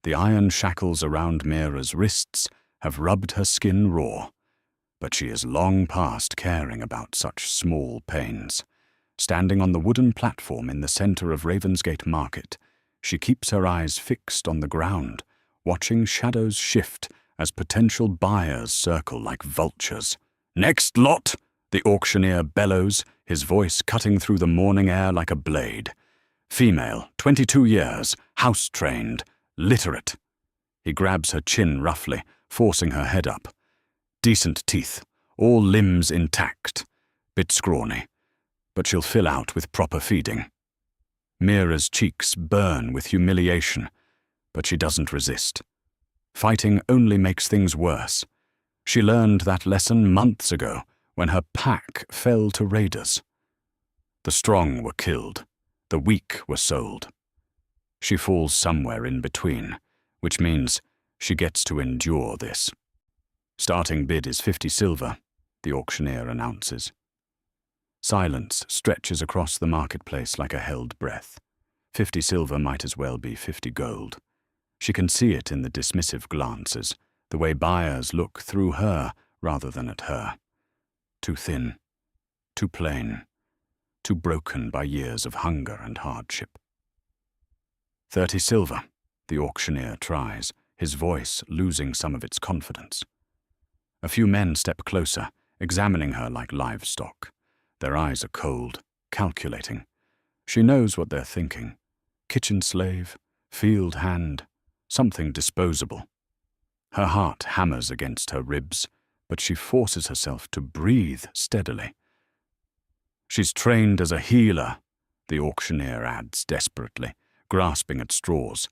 The iron shackles around Mira's wrists have rubbed her skin raw, but she is long past caring about such small pains. Standing on the wooden platform in the center of Ravensgate Market, she keeps her eyes fixed on the ground, watching shadows shift as potential buyers circle like vultures. "Next lot!" the auctioneer bellows, his voice cutting through the morning air like a blade. Female, 22 years, house-trained, literate. He grabs her chin roughly, forcing her head up. Decent teeth, all limbs intact. Bit scrawny, but she'll fill out with proper feeding. Mira's cheeks burn with humiliation, but she doesn't resist. Fighting only makes things worse. She learned that lesson months ago when her pack fell to raiders. The strong were killed, the weak were sold. She falls somewhere in between, which means she gets to endure this. Starting bid is 50 silver, the auctioneer announces. Silence stretches across the marketplace like a held breath. 50 silver might as well be 50 gold. She can see it in the dismissive glances, the way buyers look through her rather than at her. Too thin, too plain, too broken by years of hunger and hardship. 30 silver, the auctioneer tries, his voice losing some of its confidence. A few men step closer, examining her like livestock. Their eyes are cold, calculating. She knows what they're thinking. Kitchen slave, field hand, something disposable. Her heart hammers against her ribs, but she forces herself to breathe steadily. She's trained as a healer, the auctioneer adds desperately, grasping at straws.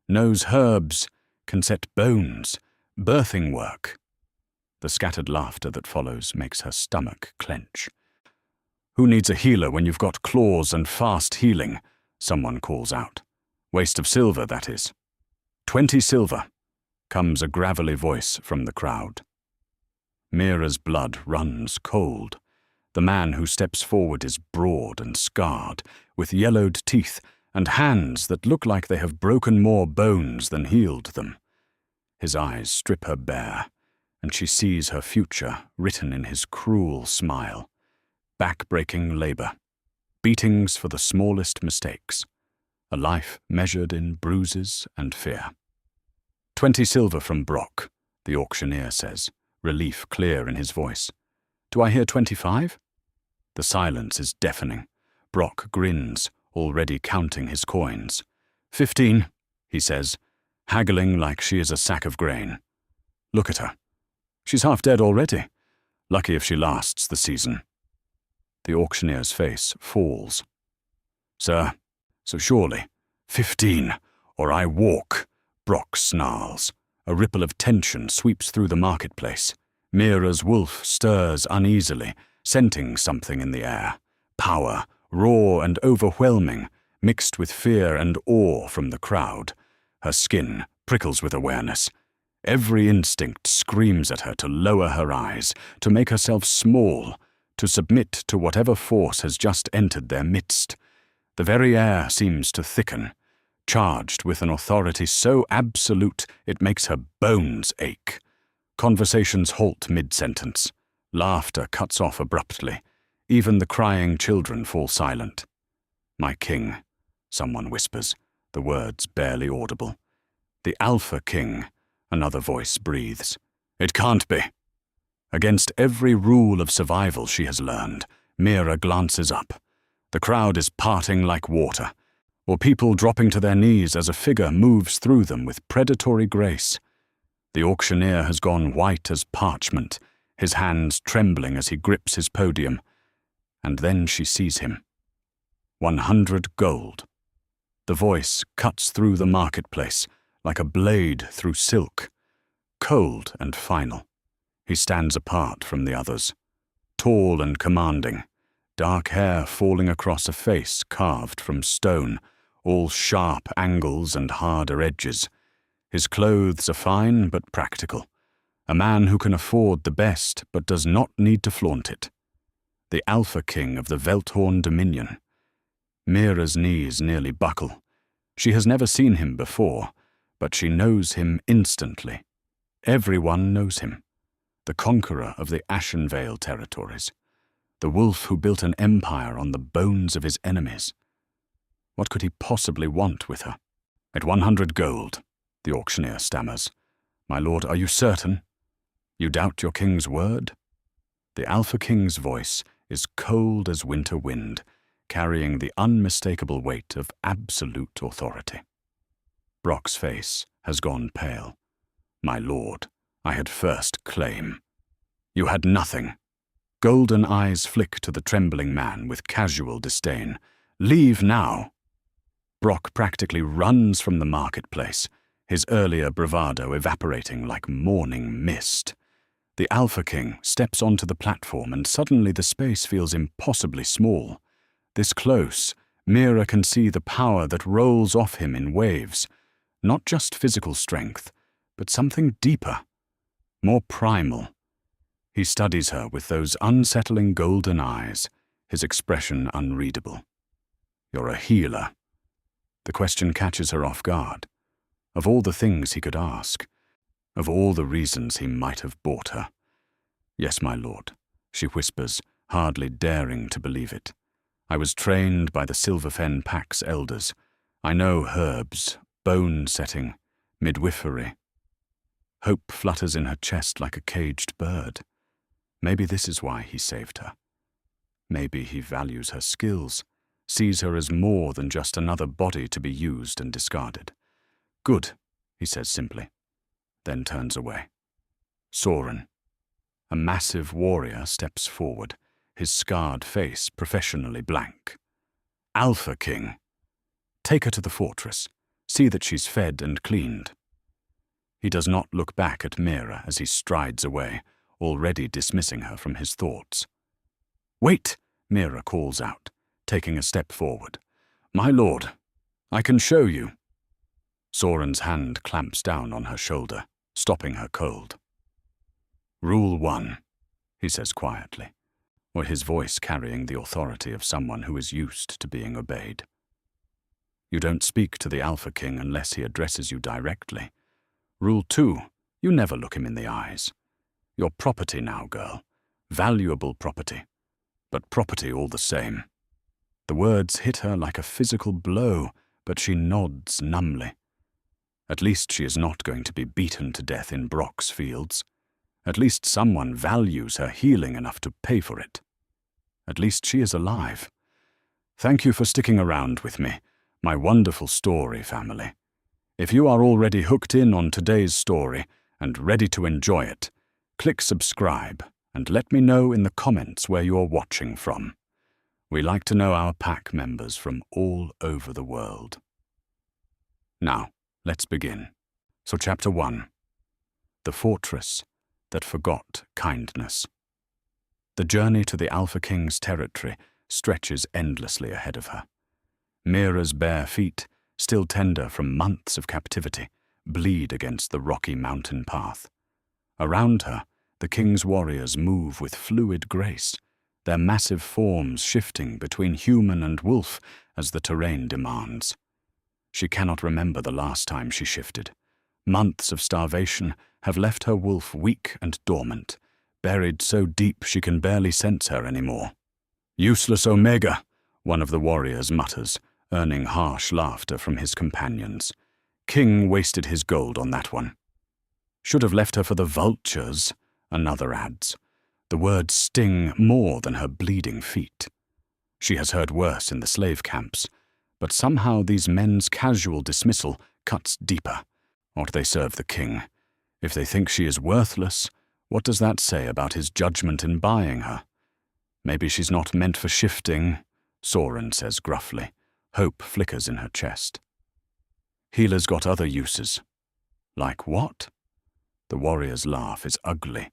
Knows herbs, can set bones, birthing work. The scattered laughter that follows makes her stomach clench. "Who needs a healer when you've got claws and fast healing?" someone calls out. "Waste of silver, that is." 20 silver, comes a gravelly voice from the crowd. Mira's blood runs cold. The man who steps forward is broad and scarred, with yellowed teeth and hands that look like they have broken more bones than healed them. His eyes strip her bare, and she sees her future written in his cruel smile. Back-breaking labor, beatings for the smallest mistakes, a life measured in bruises and fear. 20 silver from Brock, the auctioneer says, relief clear in his voice. "Do I hear 25? The silence is deafening. Brock grins, already counting his coins. 15, he says, haggling like she is a sack of grain. Look at her. She's half dead already. Lucky if she lasts the season. The auctioneer's face falls. "Sir, so surely, 15, or I walk," Brock snarls. A ripple of tension sweeps through the marketplace. Mira's wolf stirs uneasily, scenting something in the air. Power, raw and overwhelming, mixed with fear and awe from the crowd. Her skin prickles with awareness. Every instinct screams at her to lower her eyes, to make herself small, to submit to whatever force has just entered their midst. The very air seems to thicken, charged with an authority so absolute it makes her bones ache. Conversations halt mid-sentence. Laughter cuts off abruptly. Even the crying children fall silent. "My king," someone whispers, the words barely audible. "The Alpha King," another voice breathes. "It can't be." Against every rule of survival she has learned, Mira glances up. The crowd is parting like water, or people dropping to their knees as a figure moves through them with predatory grace. The auctioneer has gone white as parchment, his hands trembling as he grips his podium. And then she sees him. 100 gold. The voice cuts through the marketplace like a blade through silk, cold and final. He stands apart from the others, tall and commanding, dark hair falling across a face carved from stone, all sharp angles and harder edges. His clothes are fine but practical. A man who can afford the best but does not need to flaunt it. The Alpha King of the Velthorn Dominion. Mira's knees nearly buckle. She has never seen him before, but she knows him instantly. Everyone knows him. The conqueror of the Ashenvale territories. The wolf who built an empire on the bones of his enemies. What could he possibly want with her? At 100 gold, the auctioneer stammers. My lord, are you certain? You doubt your king's word? The Alpha King's voice is cold as winter wind, carrying the unmistakable weight of absolute authority. Brock's face has gone pale. My lord, I had first claim. You had nothing. Golden eyes flick to the trembling man with casual disdain. Leave now. Brock practically runs from the marketplace, his earlier bravado evaporating like morning mist. The Alpha King steps onto the platform and suddenly the space feels impossibly small. This close, Mira can see the power that rolls off him in waves. Not just physical strength, but something deeper, more primal. He studies her with those unsettling golden eyes, his expression unreadable. You're a healer. The question catches her off guard. Of all the things he could ask, of all the reasons he might have bought her. Yes, my lord, she whispers, hardly daring to believe it. I was trained by the Silverfen Pack's elders. I know herbs, bone-setting, midwifery. Hope flutters in her chest like a caged bird. Maybe this is why he saved her. Maybe he values her skills, sees her as more than just another body to be used and discarded. Good, he says simply, then turns away. Soren. A massive warrior steps forward, his scarred face professionally blank. Alpha King. Take her to the fortress. See that she's fed and cleaned. He does not look back at Mira as he strides away, already dismissing her from his thoughts. Wait, Mira calls out, taking a step forward. My lord, I can show you. Soren's hand clamps down on her shoulder, stopping her cold. Rule 1, he says quietly, or his voice carrying the authority of someone who is used to being obeyed. You don't speak to the Alpha King unless he addresses you directly. Rule 2, you never look him in the eyes. You're property now, girl. Valuable property. But property all the same. The words hit her like a physical blow, but she nods numbly. At least she is not going to be beaten to death in Brock's fields. At least someone values her healing enough to pay for it. At least she is alive. Thank you for sticking around with me, my wonderful story family. If you are already hooked in on today's story and ready to enjoy it, click subscribe and let me know in the comments where you're watching from. We like to know our pack members from all over the world. Now, let's begin. So Chapter 1. The Fortress that Forgot Kindness. The journey to the Alpha King's territory stretches endlessly ahead of her. Mira's bare feet, still tender from months of captivity, bleed against the rocky mountain path. Around her, the king's warriors move with fluid grace, their massive forms shifting between human and wolf as the terrain demands. She cannot remember the last time she shifted. Months of starvation have left her wolf weak and dormant, buried so deep she can barely sense her anymore. Useless Omega, one of the warriors mutters, earning harsh laughter from his companions. King wasted his gold on that one. Should have left her for the vultures, another adds. The words sting more than her bleeding feet. She has heard worse in the slave camps, but somehow these men's casual dismissal cuts deeper. Ought they serve the king? If they think she is worthless, what does that say about his judgment in buying her? Maybe she's not meant for shifting, Soren says gruffly. Hope flickers in her chest. Healers got other uses. Like what? The warrior's laugh is ugly.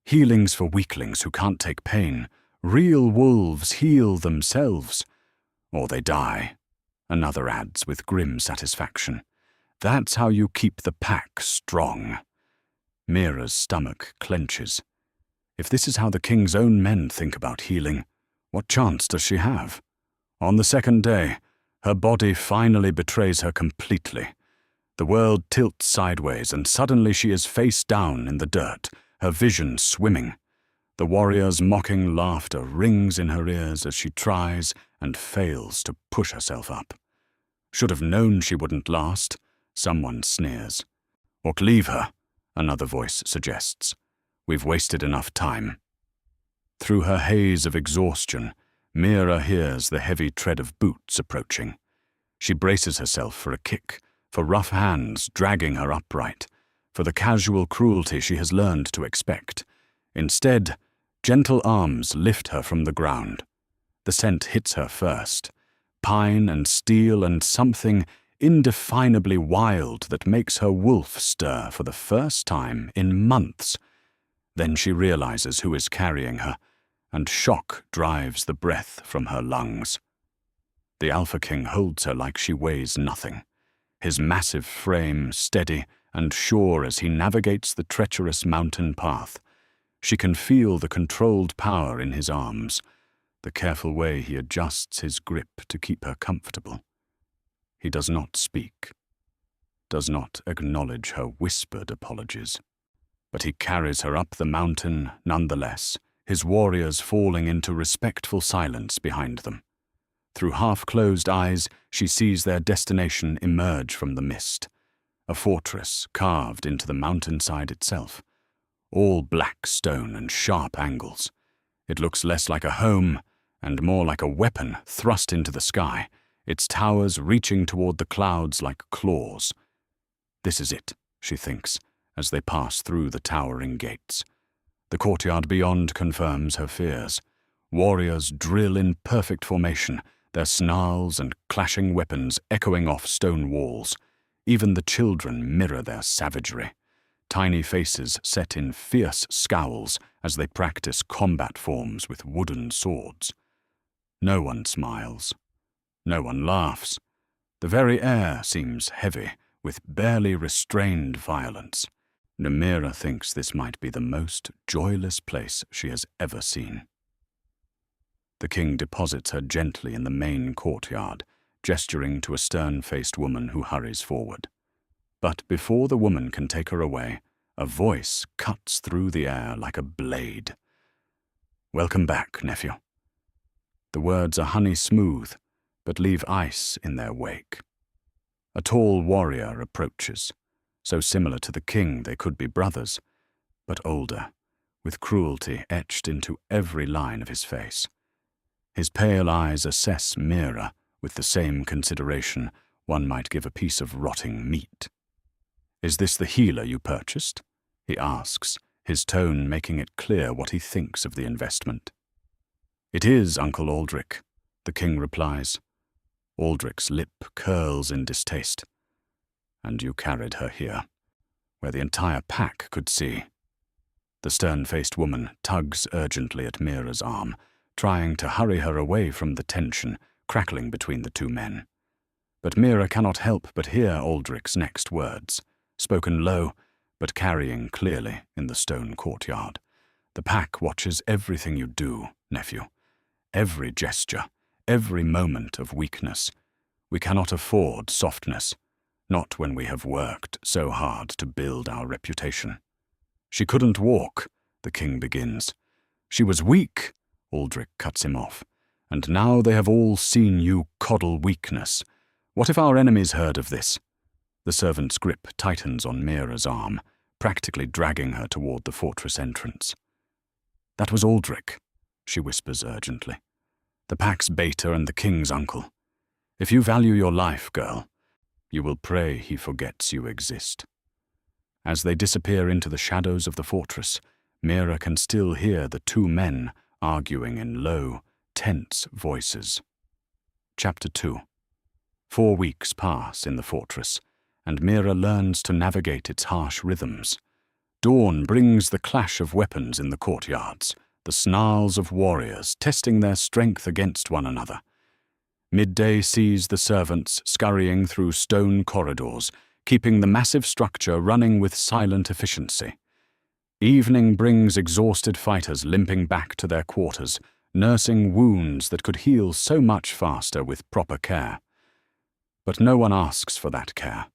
Healing's for weaklings who can't take pain. Real wolves heal themselves. Or they die, another adds with grim satisfaction. That's how you keep the pack strong. Mira's stomach clenches. If this is how the king's own men think about healing, what chance does she have? On the second day, her body finally betrays her completely. The world tilts sideways, and suddenly she is face down in the dirt, her vision swimming. The warrior's mocking laughter rings in her ears as she tries and fails to push herself up. Should have known she wouldn't last, someone sneers. Or leave her, another voice suggests. We've wasted enough time. Through her haze of exhaustion, Mira hears the heavy tread of boots approaching. She braces herself for a kick, for rough hands dragging her upright, for the casual cruelty she has learned to expect. Instead, gentle arms lift her from the ground. The scent hits her first, pine and steel and something indefinably wild that makes her wolf stir for the first time in months. Then she realizes who is carrying her, and shock drives the breath from her lungs. The Alpha King holds her like she weighs nothing, his massive frame steady and sure as he navigates the treacherous mountain path. She can feel the controlled power in his arms, the careful way he adjusts his grip to keep her comfortable. He does not speak, does not acknowledge her whispered apologies. But he carries her up the mountain nonetheless, his warriors falling into respectful silence behind them. Through half-closed eyes, she sees their destination emerge from the mist, a fortress carved into the mountainside itself, all black stone and sharp angles. It looks less like a home and more like a weapon thrust into the sky, its towers reaching toward the clouds like claws. This is it, she thinks, as they pass through the towering gates. The courtyard beyond confirms her fears. Warriors drill in perfect formation, their snarls and clashing weapons echoing off stone walls. Even the children mirror their savagery, tiny faces set in fierce scowls as they practice combat forms with wooden swords. No one smiles. No one laughs. The very air seems heavy, with barely restrained violence. Mira thinks this might be the most joyless place she has ever seen. The king deposits her gently in the main courtyard, gesturing to a stern-faced woman who hurries forward. But before the woman can take her away, a voice cuts through the air like a blade. "Welcome back, nephew." The words are honey-smooth, but leave ice in their wake. A tall warrior approaches, so similar to the king they could be brothers, but older, with cruelty etched into every line of his face. His pale eyes assess Mira with the same consideration one might give a piece of rotting meat. "Is this the healer you purchased?" he asks, his tone making it clear what he thinks of the investment. "It is, Uncle Aldrich," the king replies. Aldrich's lip curls in distaste. "And you carried her here, where the entire pack could see." The stern-faced woman tugs urgently at Mira's arm, trying to hurry her away from the tension crackling between the two men. But Mira cannot help but hear Aldrich's next words, spoken low, but carrying clearly in the stone courtyard. "The pack watches everything you do, nephew. Every gesture, every moment of weakness. We cannot afford softness, not when we have worked so hard to build our reputation." "She couldn't walk," the king begins. "She was weak," Aldrich cuts him off. "And now they have all seen you coddle weakness. What if our enemies heard of this?" The servant's grip tightens on Mira's arm, practically dragging her toward the fortress entrance. "That was Aldrich," she whispers urgently. "The pack's beta and the king's uncle. If you value your life, girl, you will pray he forgets you exist." As they disappear into the shadows of the fortress, Mira can still hear the two men arguing in low, tense voices. Chapter 2. 4 weeks pass in the fortress, and Mira learns to navigate its harsh rhythms. Dawn brings the clash of weapons in the courtyards, the snarls of warriors testing their strength against one another. Midday sees the servants scurrying through stone corridors, keeping the massive structure running with silent efficiency. Evening brings exhausted fighters limping back to their quarters, nursing wounds that could heal so much faster with proper care. But no one asks for that care.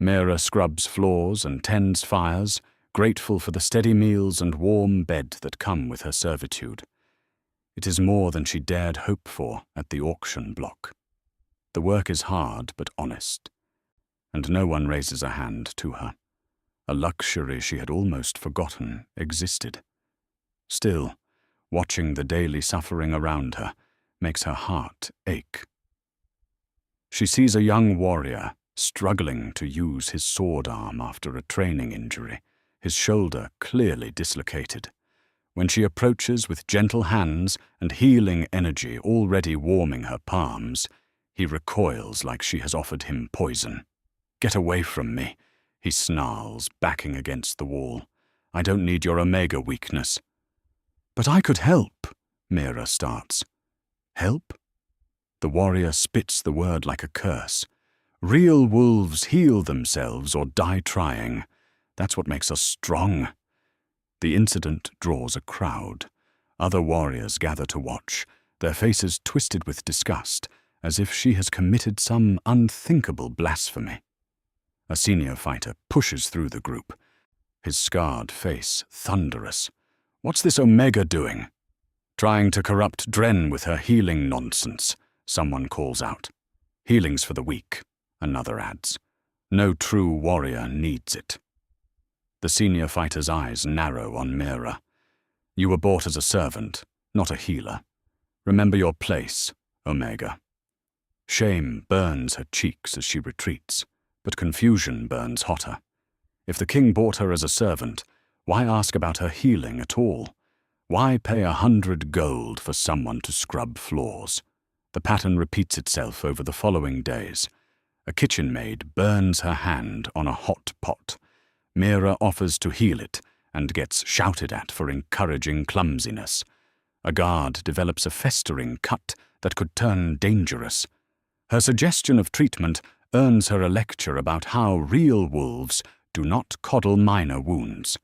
Mera scrubs floors and tends fires, grateful for the steady meals and warm bed that come with her servitude. It is more than she dared hope for at the auction block. The work is hard but honest, and no one raises a hand to her. A luxury she had almost forgotten existed. Still, watching the daily suffering around her makes her heart ache. She sees a young warrior struggling to use his sword arm after a training injury, his shoulder clearly dislocated. When she approaches with gentle hands and healing energy already warming her palms, he recoils like she has offered him poison. "Get away from me," he snarls, backing against the wall. "I don't need your Omega weakness." "But I could help," Mera starts. "Help?" The warrior spits the word like a curse. "Real wolves heal themselves or die trying. That's what makes us strong." The incident draws a crowd. Other warriors gather to watch, their faces twisted with disgust, as if she has committed some unthinkable blasphemy. A senior fighter pushes through the group, his scarred face thunderous. "What's this Omega doing?" "Trying to corrupt Dren with her healing nonsense," someone calls out. "Healing's for the weak," another adds. "No true warrior needs it." The senior fighter's eyes narrow on Mera. "You were bought as a servant, not a healer. Remember your place, Omega." Shame burns her cheeks as she retreats, but confusion burns hotter. If the king bought her as a servant, why ask about her healing at all? Why pay 100 gold for someone to scrub floors? The pattern repeats itself over the following days. A kitchen maid burns her hand on a hot pot. Mera offers to heal it and gets shouted at for encouraging clumsiness. A guard develops a festering cut that could turn dangerous. Her suggestion of treatment earns her a lecture about how real wolves do not coddle minor wounds.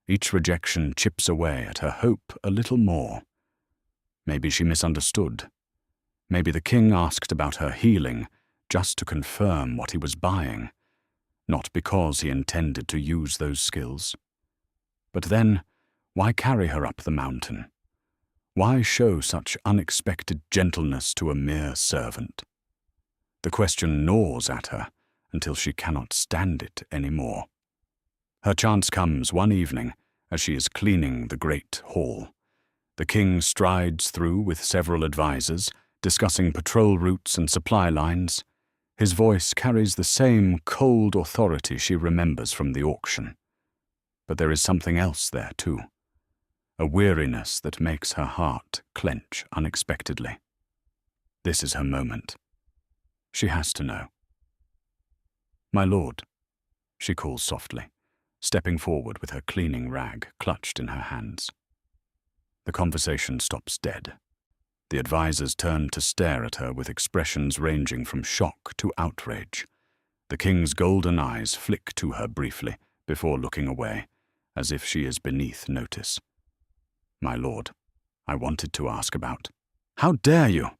Each rejection chips away at her hope a little more. Maybe she misunderstood. Maybe the king asked about her healing just to confirm what he was buying, not because he intended to use those skills. But then, why carry her up the mountain? Why show such unexpected gentleness to a mere servant? The question gnaws at her until she cannot stand it anymore. Her chance comes one evening as she is cleaning the great hall. The king strides through with several advisors, discussing patrol routes and supply lines. His voice carries the same cold authority she remembers from the auction. But there is something else there too, a weariness that makes her heart clench unexpectedly. This is her moment. She has to know. "My lord," she calls softly, stepping forward with her cleaning rag clutched in her hands. The conversation stops dead. The advisors turn to stare at her with expressions ranging from shock to outrage. The king's golden eyes flick to her briefly before looking away, as if she is beneath notice. "My lord, I wanted to ask about—" "How dare you!"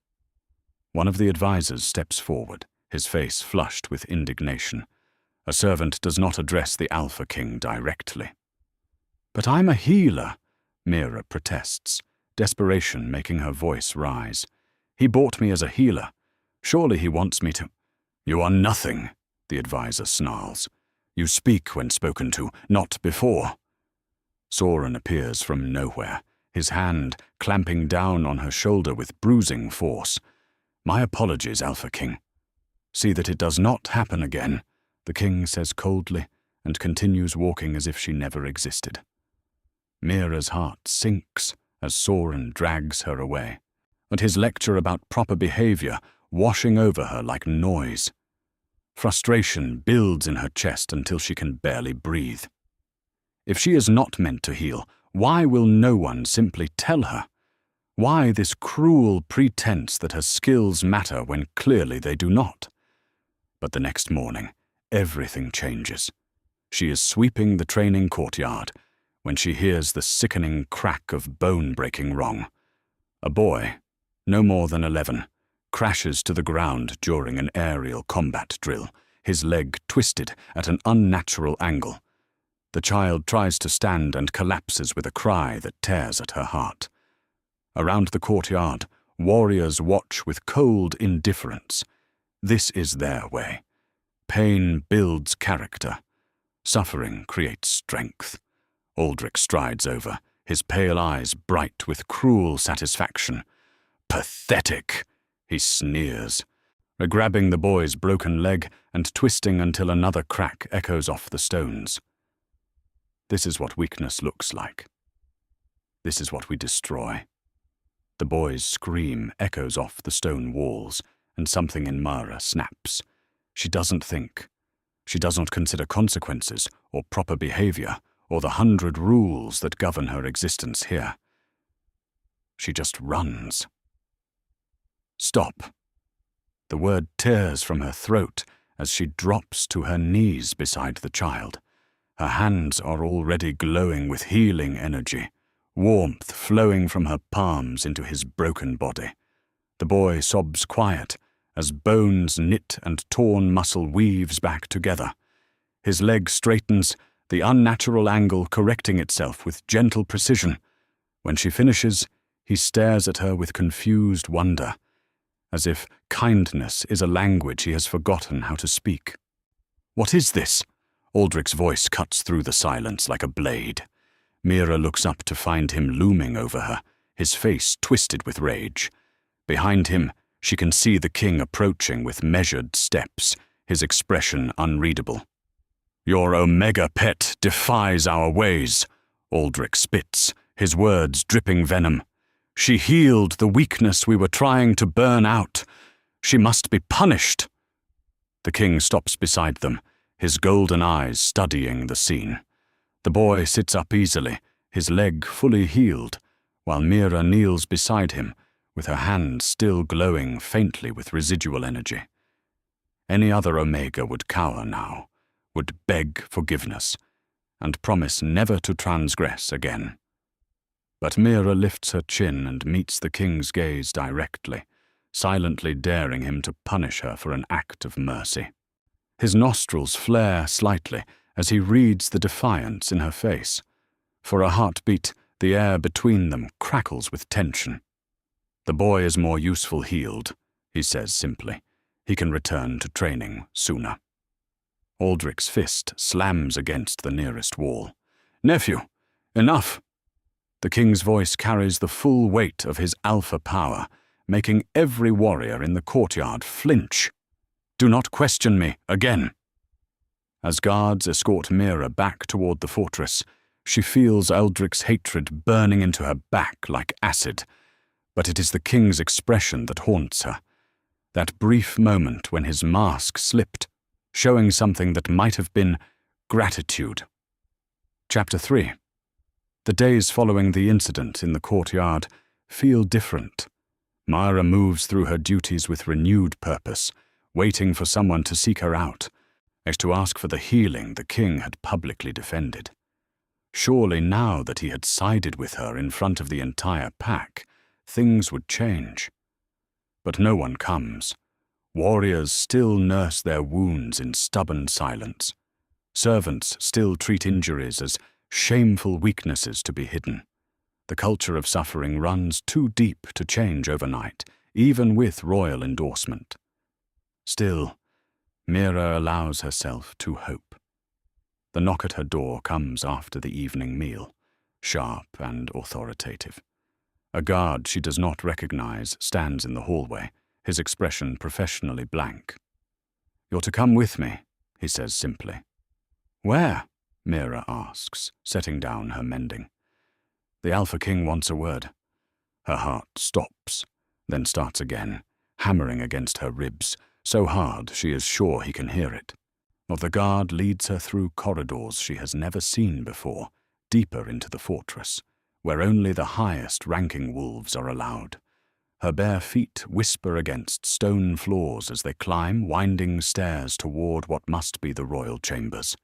One of the advisors steps forward, his face flushed with indignation. A servant does not address the Alpha King directly. "But I'm a healer," Mera protests, desperation making her voice rise. "He bought me as a healer. Surely he wants me to—" "You are nothing," the advisor snarls. "You speak when spoken to, not before." Soren appears from nowhere, his hand clamping down on her shoulder with bruising force. "My apologies, Alpha King." "See that it does not happen again," the king says coldly, and continues walking as if she never existed. Mera's heart sinks as Soren drags her away, and his lecture about proper behavior washing over her like noise. Frustration builds in her chest until she can barely breathe. If she is not meant to heal, why will no one simply tell her? Why this cruel pretense that her skills matter when clearly they do not? But the next morning, everything changes. She is sweeping the training courtyard when she hears the sickening crack of bone breaking wrong. A boy, no more than 11, crashes to the ground during an aerial combat drill, his leg twisted at an unnatural angle. The child tries to stand and collapses with a cry that tears at her heart. Around the courtyard, warriors watch with cold indifference. This is their way. Pain builds character. Suffering creates strength. Aldrich strides over, his pale eyes bright with cruel satisfaction. "Pathetic," he sneers, grabbing the boy's broken leg and twisting until another crack echoes off the stones. This is what weakness looks like. This is what we destroy. The boy's scream echoes off the stone walls, and something in Mara snaps. She doesn't think. She does not consider consequences or proper behavior or the 100 rules that govern her existence here. She just runs. Stop. The word tears from her throat as she drops to her knees beside the child. Her hands are already glowing with healing energy, warmth flowing from her palms into his broken body. The boy sobs quiet as bones knit and torn muscle weaves back together. His leg straightens, the unnatural angle correcting itself with gentle precision. When she finishes, he stares at her with confused wonder, as if kindness is a language he has forgotten how to speak. "What is this?" Aldrich's voice cuts through the silence like a blade. Mira looks up to find him looming over her, his face twisted with rage. Behind him, she can see the king approaching with measured steps, his expression unreadable. "Your Omega pet defies our ways," Aldrich spits, his words dripping venom. "She healed the weakness we were trying to burn out. She must be punished." The king stops beside them, his golden eyes studying the scene. The boy sits up easily, his leg fully healed, while Mira kneels beside him, with her hand still glowing faintly with residual energy. Any other Omega would cower now, would beg forgiveness, and promise never to transgress again. But Mira lifts her chin and meets the king's gaze directly, silently daring him to punish her for an act of mercy. His nostrils flare slightly as he reads the defiance in her face. For a heartbeat, the air between them crackles with tension. "The boy is more useful healed," he says simply. "He can return to training sooner." Aldrich's fist slams against the nearest wall. "Nephew, enough!" The king's voice carries the full weight of his alpha power, making every warrior in the courtyard flinch. "Do not question me again." As guards escort Mira back toward the fortress, she feels Aldrich's hatred burning into her back like acid. But it is the king's expression that haunts her. That brief moment when his mask slipped, showing something that might have been gratitude. Chapter 3. The days following the incident in the courtyard feel different. Mara moves through her duties with renewed purpose, waiting for someone to seek her out, as to ask for the healing the king had publicly defended. Surely now that he had sided with her in front of the entire pack, things would change. But no one comes. Warriors still nurse their wounds in stubborn silence. Servants still treat injuries as shameful weaknesses to be hidden. The culture of suffering runs too deep to change overnight, even with royal endorsement. Still, Mira allows herself to hope. The knock at her door comes after the evening meal, sharp and authoritative. A guard she does not recognize stands in the hallway, his expression professionally blank. "You're to come with me," he says simply. "Where?" Mira asks, setting down her mending. "The Alpha King wants a word." Her heart stops, then starts again, hammering against her ribs, so hard she is sure he can hear it. The guard leads her through corridors she has never seen before, deeper into the fortress, where only the highest-ranking wolves are allowed. Her bare feet whisper against stone floors as they climb winding stairs toward what must be the royal chambers.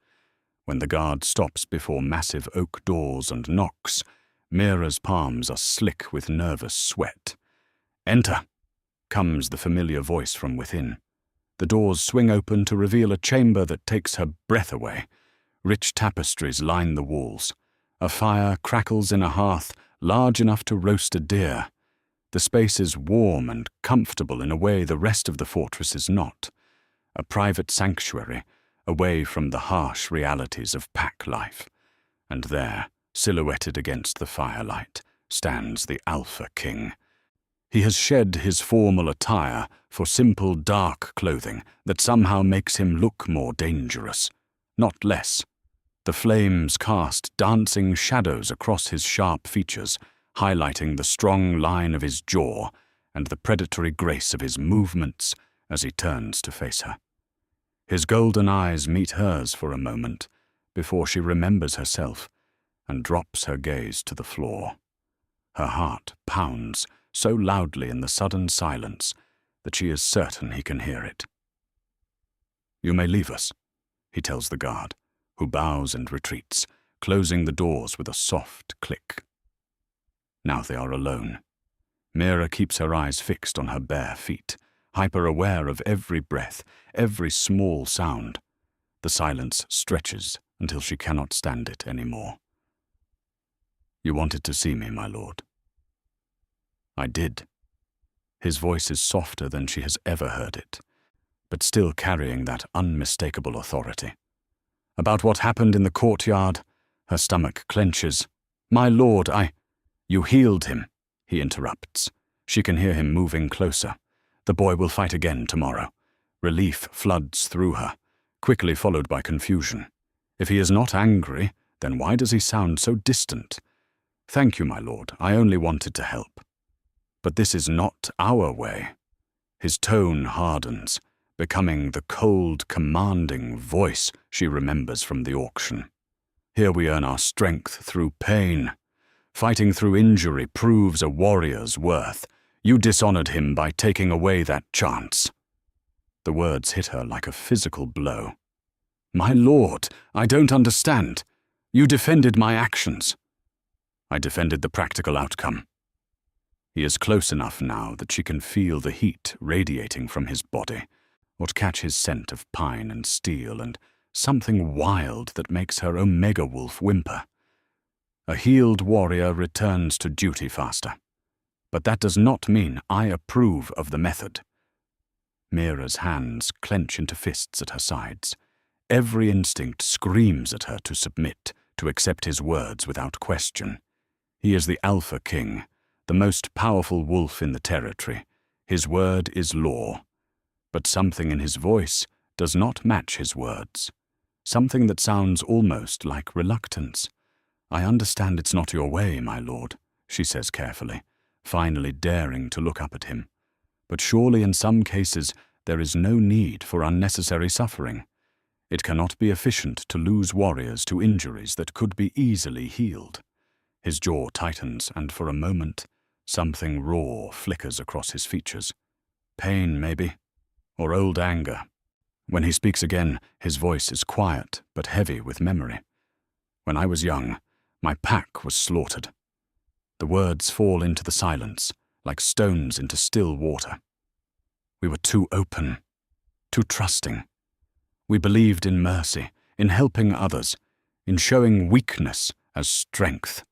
When the guard stops before massive oak doors and knocks, Mira's palms are slick with nervous sweat. "Enter," comes the familiar voice from within. The doors swing open to reveal a chamber that takes her breath away. Rich tapestries line the walls. A fire crackles in a hearth large enough to roast a deer. The space is warm and comfortable in a way the rest of the fortress is not. A private sanctuary, away from the harsh realities of pack life. And there, silhouetted against the firelight, stands the Alpha King. He has shed his formal attire for simple dark clothing that somehow makes him look more dangerous, not less. The flames cast dancing shadows across his sharp features, highlighting the strong line of his jaw and the predatory grace of his movements as he turns to face her. His golden eyes meet hers for a moment before she remembers herself and drops her gaze to the floor. Her heart pounds so loudly in the sudden silence that she is certain he can hear it. "You may leave us," he tells the guard, who bows and retreats, closing the doors with a soft click. Now they are alone. Mira keeps her eyes fixed on her bare feet, hyper-aware of every breath, every small sound. The silence stretches until she cannot stand it anymore. "You wanted to see me, my lord." "I did." His voice is softer than she has ever heard it, but still carrying that unmistakable authority. "About what happened in the courtyard?" Her stomach clenches. "My lord, You healed him," he interrupts. She can hear him moving closer. The boy will fight again tomorrow. Relief floods through her, quickly followed by confusion. If he is not angry, then why does he sound so distant? "Thank you, my lord. I only wanted to help." "But this is not our way." His tone hardens, becoming the cold, commanding voice she remembers from the auction. "Here we earn our strength through pain. Fighting through injury proves a warrior's worth. You dishonored him by taking away that chance." The words hit her like a physical blow. "My lord, I don't understand. You defended my actions." "I defended the practical outcome." He is close enough now that she can feel the heat radiating from his body, or catch his scent of pine and steel and something wild that makes her Omega Wolf whimper. A healed warrior returns to duty faster. But that does not mean I approve of the method. Mira's hands clench into fists at her sides. Every instinct screams at her to submit, to accept his words without question. He is the Alpha King, the most powerful wolf in the territory. His word is law. But something in his voice does not match his words. Something that sounds almost like reluctance. "I understand it's not your way, my lord," she says carefully, finally daring to look up at him. "But surely in some cases there is no need for unnecessary suffering. It cannot be efficient to lose warriors to injuries that could be easily healed." His jaw tightens, and for a moment, something raw flickers across his features. Pain, maybe, or old anger. When he speaks again, his voice is quiet but heavy with memory. "When I was young, my pack was slaughtered." The words fall into the silence, like stones into still water. "We were too open, too trusting. We believed in mercy, in helping others, in showing weakness as strength."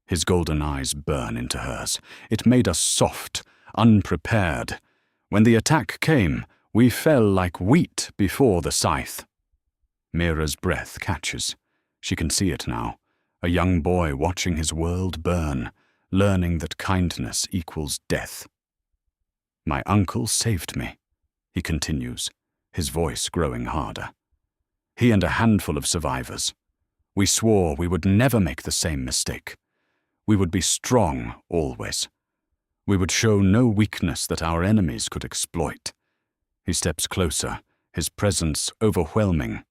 His golden eyes burn into hers. "It made us soft, unprepared. When the attack came, we fell like wheat before the scythe." Mira's breath catches. She can see it now. A young boy watching his world burn, learning that kindness equals death. "My uncle saved me," he continues, his voice growing harder. "He and a handful of survivors. We swore we would never make the same mistake. We would be strong always. We would show no weakness that our enemies could exploit." He steps closer, his presence overwhelming.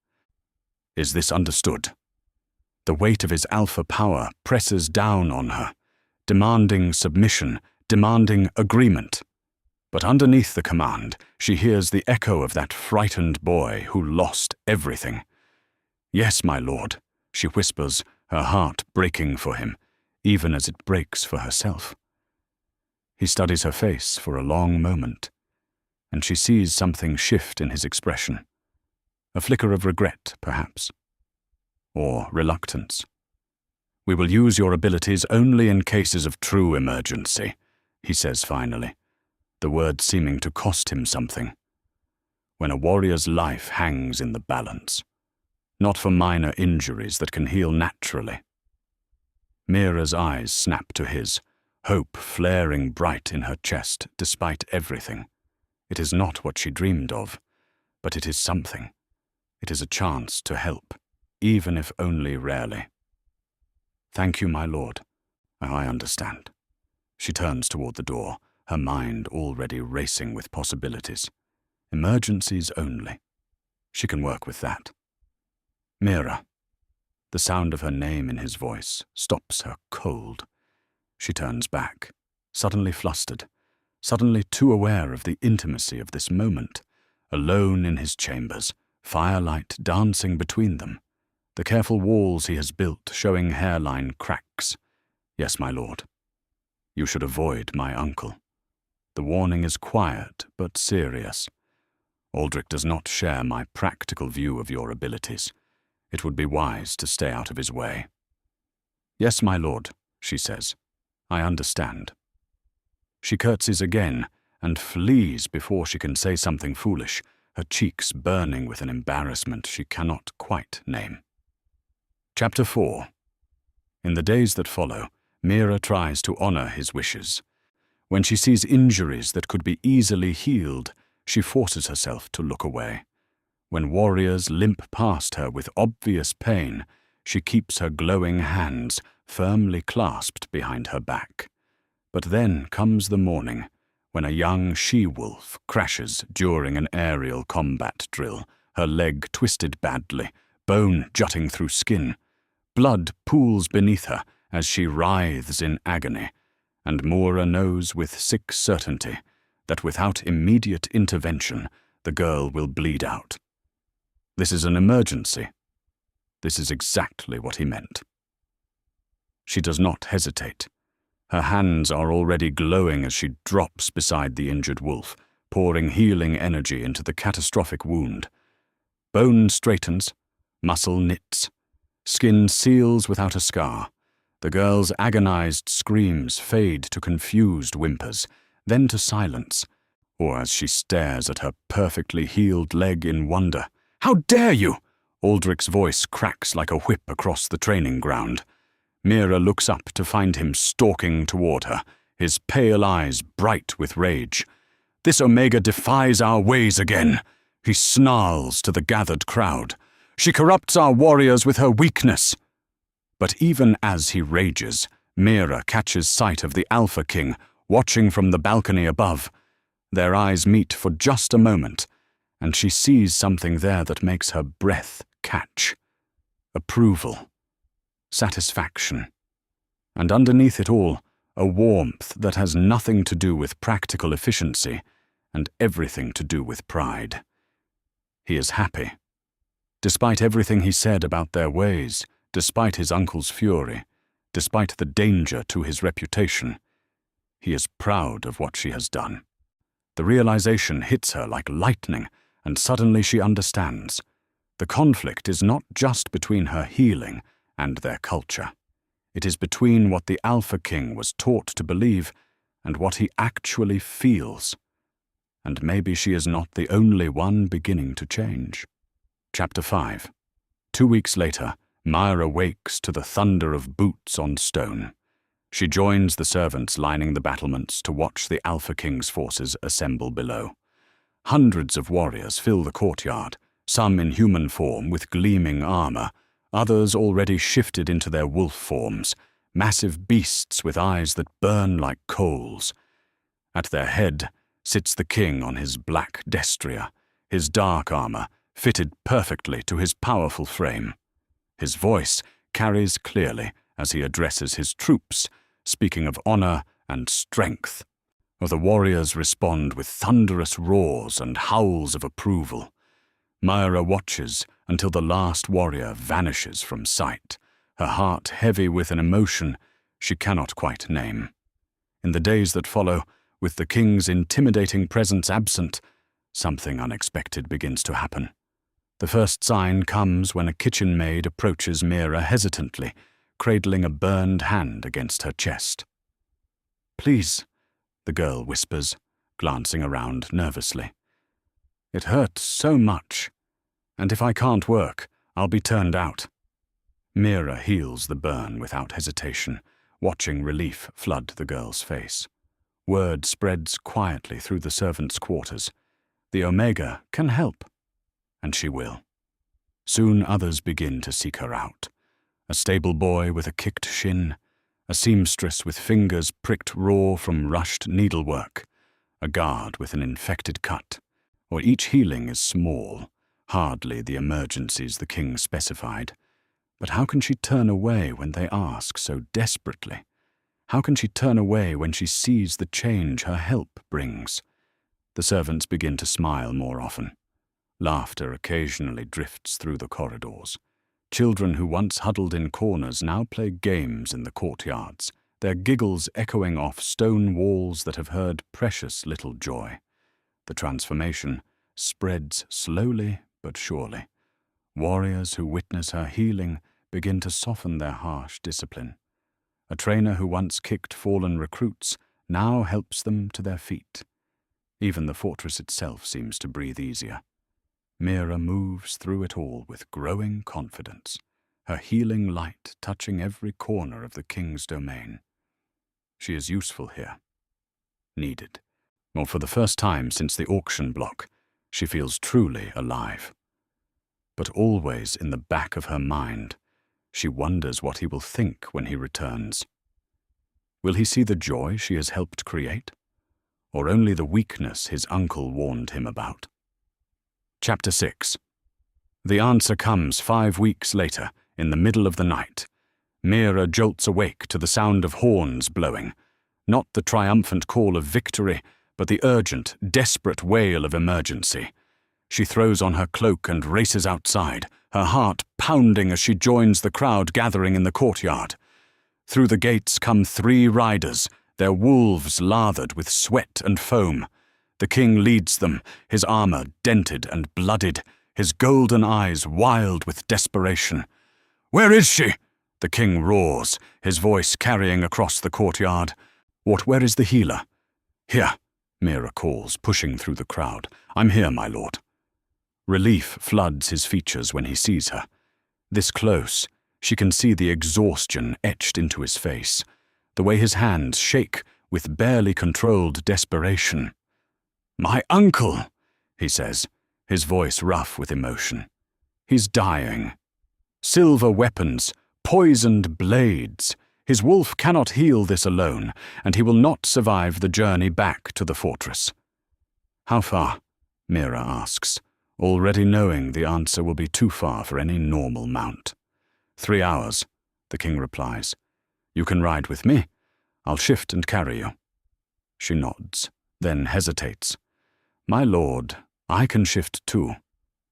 "Is this understood?" The weight of his alpha power presses down on her, demanding submission, demanding agreement. But underneath the command, she hears the echo of that frightened boy who lost everything. "Yes, my lord," she whispers, her heart breaking for him, even as it breaks for herself. He studies her face for a long moment, and she sees something shift in his expression. A flicker of regret, perhaps. Or reluctance. "We will use your abilities only in cases of true emergency," he says finally, the words seeming to cost him something. "When a warrior's life hangs in the balance. Not for minor injuries that can heal naturally." Mira's eyes snap to his, hope flaring bright in her chest despite everything. It is not what she dreamed of, but it is something. It is a chance to help, even if only rarely. "Thank you, my lord. I understand." She turns toward the door, her mind already racing with possibilities. Emergencies only. She can work with that. "Mira." The sound of her name in his voice stops her cold. She turns back, suddenly flustered, suddenly too aware of the intimacy of this moment, alone in his chambers, firelight dancing between them, the careful walls he has built showing hairline cracks. "Yes, my lord. You should avoid my uncle. The warning is quiet but serious. Aldrich does not share my practical view of your abilities. It would be wise to stay out of his way." "Yes, my lord," she says. "I understand." She curtsies again and flees before she can say something foolish, her cheeks burning with an embarrassment she cannot quite name. Chapter 4. In the days that follow, Mira tries to honor his wishes. When she sees injuries that could be easily healed, she forces herself to look away. When warriors limp past her with obvious pain, she keeps her glowing hands firmly clasped behind her back. But then comes the morning, when a young she-wolf crashes during an aerial combat drill, her leg twisted badly, bone jutting through skin. Blood pools beneath her as she writhes in agony, and Mora knows with sick certainty that without immediate intervention, the girl will bleed out. This is an emergency. This is exactly what he meant. She does not hesitate. Her hands are already glowing as she drops beside the injured wolf, pouring healing energy into the catastrophic wound. Bone straightens, muscle knits, skin seals without a scar. The girl's agonized screams fade to confused whimpers, then to silence, or as she stares at her perfectly healed leg in wonder. "How dare you!" Aldrich's voice cracks like a whip across the training ground. Mira looks up to find him stalking toward her, his pale eyes bright with rage. "This Omega defies our ways again," he snarls to the gathered crowd. "She corrupts our warriors with her weakness." But even as he rages, Mira catches sight of the Alpha King watching from the balcony above. Their eyes meet for just a moment, and she sees something there that makes her breath catch. Approval. Satisfaction. And underneath it all, a warmth that has nothing to do with practical efficiency and everything to do with pride. He is happy. Despite everything he said about their ways, despite his uncle's fury, despite the danger to his reputation, he is proud of what she has done. The realization hits her like lightning, and suddenly she understands. The conflict is not just between her healing and their culture. It is between what the Alpha King was taught to believe and what he actually feels. And maybe she is not the only one beginning to change. Chapter 5. 2 weeks later, Myra wakes to the thunder of boots on stone. She joins the servants lining the battlements to watch the Alpha King's forces assemble below. Hundreds of warriors fill the courtyard, some in human form with gleaming armor, others already shifted into their wolf forms, massive beasts with eyes that burn like coals. At their head sits the king on his black destrier, his dark armor fitted perfectly to his powerful frame. His voice carries clearly as he addresses his troops, speaking of honor and strength. The warriors respond with thunderous roars and howls of approval. Myra watches until the last warrior vanishes from sight, her heart heavy with an emotion she cannot quite name. In the days that follow, with the king's intimidating presence absent, Something unexpected begins to happen. The first sign comes when a kitchen maid approaches Mira hesitantly, cradling a burned hand against her chest. "Please," the girl whispers, glancing around nervously. "It hurts so much, and if I can't work, I'll be turned out." Mira heals the burn without hesitation, watching relief flood the girl's face. Word spreads quietly through the servants' quarters. The Omega can help, and she will. Soon others begin to seek her out. A stable boy with a kicked shin, a seamstress with fingers pricked raw from rushed needlework, a guard with an infected cut, or each healing is small, hardly the emergencies the king specified. But how can she turn away when they ask so desperately? How can she turn away when she sees the change her help brings? The servants begin to smile more often. Laughter occasionally drifts through the corridors. Children who once huddled in corners now play games in the courtyards, their giggles echoing off stone walls that have heard precious little joy. The transformation spreads slowly but surely. Warriors who witness her healing begin to soften their harsh discipline. A trainer who once kicked fallen recruits now helps them to their feet. Even the fortress itself seems to breathe easier. Mira moves through it all with growing confidence, her healing light touching every corner of the king's domain. She is useful here. Needed. Or for the first time since the auction block, she feels truly alive. But always in the back of her mind, she wonders what he will think when he returns. Will he see the joy she has helped create? Or only the weakness his uncle warned him about? Chapter 6. The answer comes 5 weeks later, in the middle of the night. Mira jolts awake to the sound of horns blowing. Not the triumphant call of victory, but the urgent, desperate wail of emergency. She throws on her cloak and races outside, her heart pounding as she joins the crowd gathering in the courtyard. Through the gates come 3 riders, their wolves lathered with sweat and foam. The king leads them, his armor dented and bloodied, his golden eyes wild with desperation. "Where is she?" the king roars, his voice carrying across the courtyard. Where is the healer?" "Here," Mira calls, pushing through the crowd. "I'm here, my lord." Relief floods his features when he sees her. This close, she can see the exhaustion etched into his face, the way his hands shake with barely controlled desperation. "My uncle," he says, his voice rough with emotion. "He's dying. Silver weapons, poisoned blades. His wolf cannot heal this alone, and he will not survive the journey back to the fortress." "How far?" Mira asks, already knowing the answer will be too far for any normal mount. 3 hours, the king replies. "You can ride with me. I'll shift and carry you." She nods, then hesitates. "My lord, I can shift too.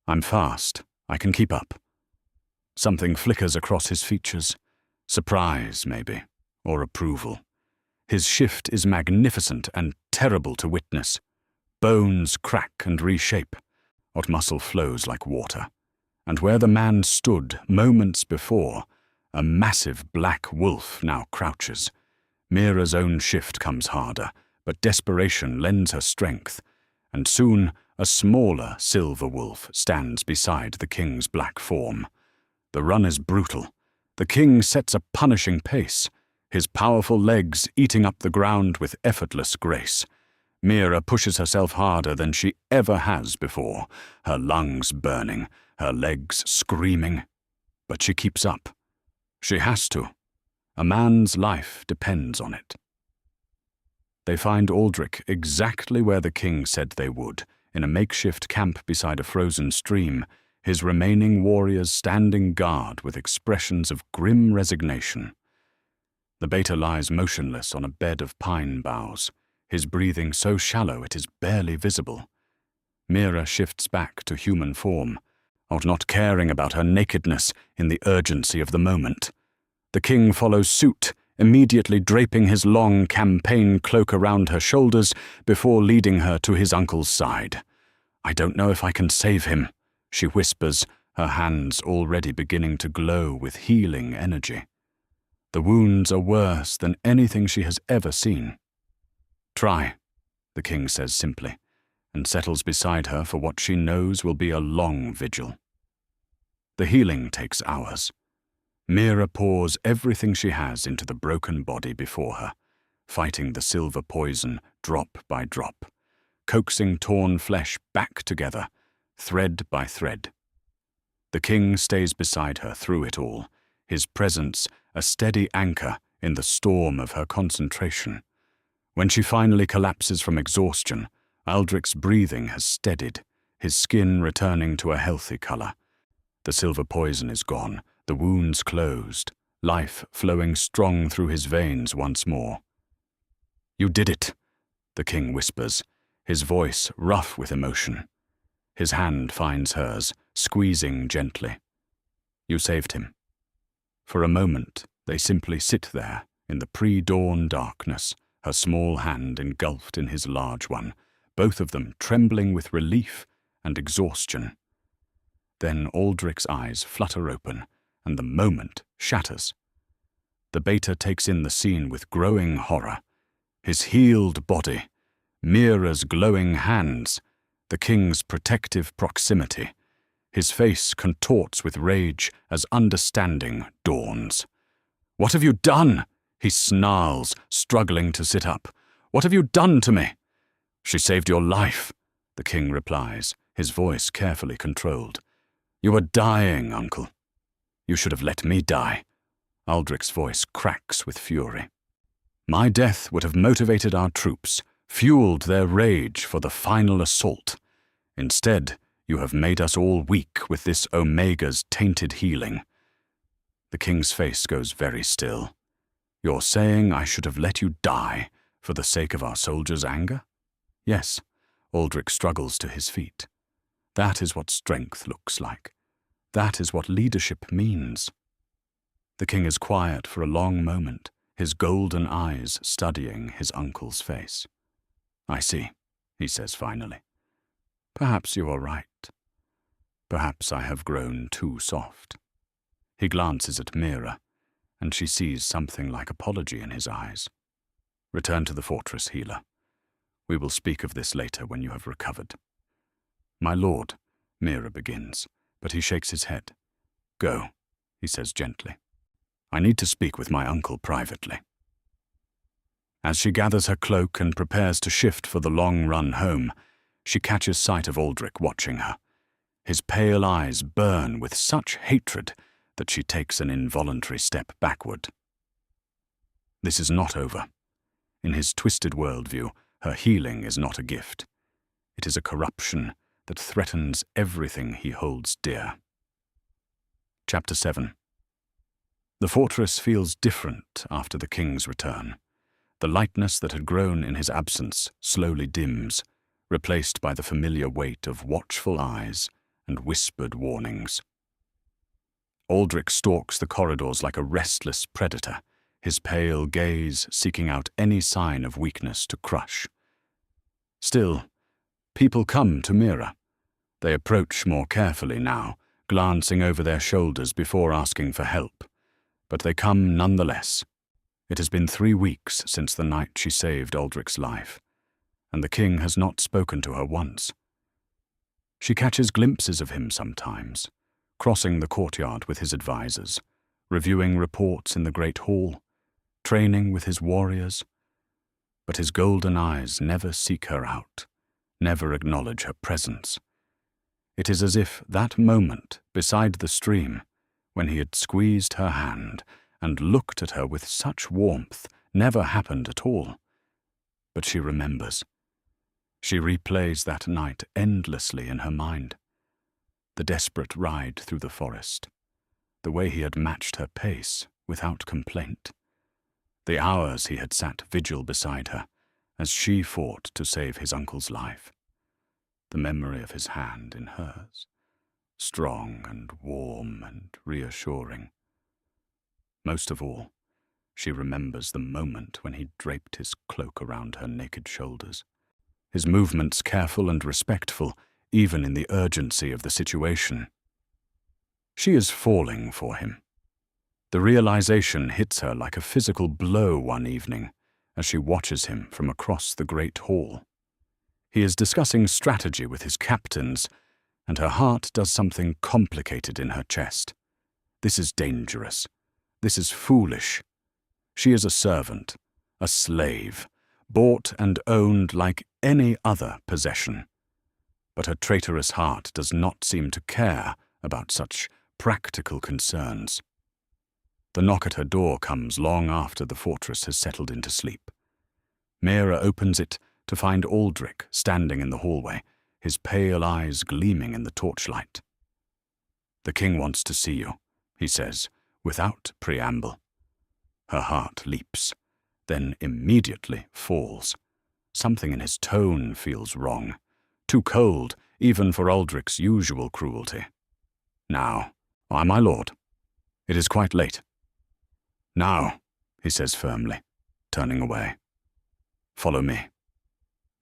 I'm fast. I can keep up." Something flickers across his features. Surprise, maybe, or approval. His shift is magnificent and terrible to witness. Bones crack and reshape. What muscle flows like water. And where the man stood moments before, a massive black wolf now crouches. Mira's own shift comes harder, but desperation lends her strength, and soon a smaller silver wolf stands beside the king's black form. The run is brutal. The king sets a punishing pace, his powerful legs eating up the ground with effortless grace. Mira pushes herself harder than she ever has before, her lungs burning, her legs screaming. But she keeps up. She has to. A man's life depends on it. They find Aldrich exactly where the king said they would, in a makeshift camp beside a frozen stream, his remaining warriors standing guard with expressions of grim resignation. The beta lies motionless on a bed of pine boughs, his breathing so shallow it is barely visible. Mira shifts back to human form, not caring about her nakedness in the urgency of the moment. The king follows suit, immediately draping his long campaign cloak around her shoulders before leading her to his uncle's side. I don't know if I can save him, she whispers, her hands already beginning to glow with healing energy. The wounds are worse than anything she has ever seen. Try, the king says simply, and settles beside her for what she knows will be a long vigil. The healing takes hours. Mira pours everything she has into the broken body before her, fighting the silver poison drop by drop, coaxing torn flesh back together, thread by thread. The king stays beside her through it all, his presence a steady anchor in the storm of her concentration. When she finally collapses from exhaustion, Aldrich's breathing has steadied, his skin returning to a healthy color. The silver poison is gone, the wounds closed, life flowing strong through his veins once more. You did it, the king whispers, his voice rough with emotion. His hand finds hers, squeezing gently. You saved him. For a moment, they simply sit there in the pre-dawn darkness, her small hand engulfed in his large one, both of them trembling with relief and exhaustion. Then Aldrich's eyes flutter open, and the moment shatters. The beta takes in the scene with growing horror. His healed body, Mira's glowing hands, the king's protective proximity. His face contorts with rage as understanding dawns. What have you done? He snarls, struggling to sit up. What have you done to me? She saved your life, the king replies, his voice carefully controlled. You were dying, uncle. You should have let me die. Aldrich's voice cracks with fury. My death would have motivated our troops, fueled their rage for the final assault. Instead, you have made us all weak with this Omega's tainted healing. The king's face goes very still. You're saying I should have let you die for the sake of our soldiers' anger? Yes, Aldrich struggles to his feet. That is what strength looks like. That is what leadership means. The king is quiet for a long moment, his golden eyes studying his uncle's face. I see, he says finally. Perhaps you are right. Perhaps I have grown too soft. He glances at Mira, and she sees something like apology in his eyes. Return to the fortress, healer. We will speak of this later when you have recovered. My lord, Mira begins, but he shakes his head. Go, he says gently. I need to speak with my uncle privately. As she gathers her cloak and prepares to shift for the long run home, she catches sight of Aldrich watching her. His pale eyes burn with such hatred that she takes an involuntary step backward. This is not over. In his twisted worldview, her healing is not a gift. It is a corruption that threatens everything he holds dear. Chapter 7. The fortress feels different after the king's return. The lightness that had grown in his absence slowly dims, replaced by the familiar weight of watchful eyes and whispered warnings. Aldrich stalks the corridors like a restless predator, his pale gaze seeking out any sign of weakness to crush. Still, people come to Mira. They approach more carefully now, glancing over their shoulders before asking for help. But they come nonetheless. It has been 3 weeks since the night she saved Aldrich's life, and the king has not spoken to her once. She catches glimpses of him sometimes, crossing the courtyard with his advisors, reviewing reports in the great hall, training with his warriors. But his golden eyes never seek her out, never acknowledge her presence. It is as if that moment beside the stream, when he had squeezed her hand and looked at her with such warmth, never happened at all. But she remembers. She replays that night endlessly in her mind. The desperate ride through the forest, the way he had matched her pace without complaint, the hours he had sat vigil beside her as she fought to save his uncle's life, the memory of his hand in hers, strong and warm and reassuring. Most of all, she remembers the moment when he draped his cloak around her naked shoulders, his movements careful and respectful, even in the urgency of the situation. She is falling for him. The realization hits her like a physical blow one evening as she watches him from across the great hall. He is discussing strategy with his captains, and her heart does something complicated in her chest. This is dangerous. This is foolish. She is a servant, a slave, bought and owned like any other possession. But her traitorous heart does not seem to care about such practical concerns. The knock at her door comes long after the fortress has settled into sleep. Mera opens it to find Aldrich standing in the hallway, his pale eyes gleaming in the torchlight. "The king wants to see you," he says, without preamble. Her heart leaps, then immediately falls. Something in his tone feels wrong, too cold even for Aldrich's usual cruelty. "Now, my lord. It is quite late." "Now," he says firmly, turning away. "Follow me."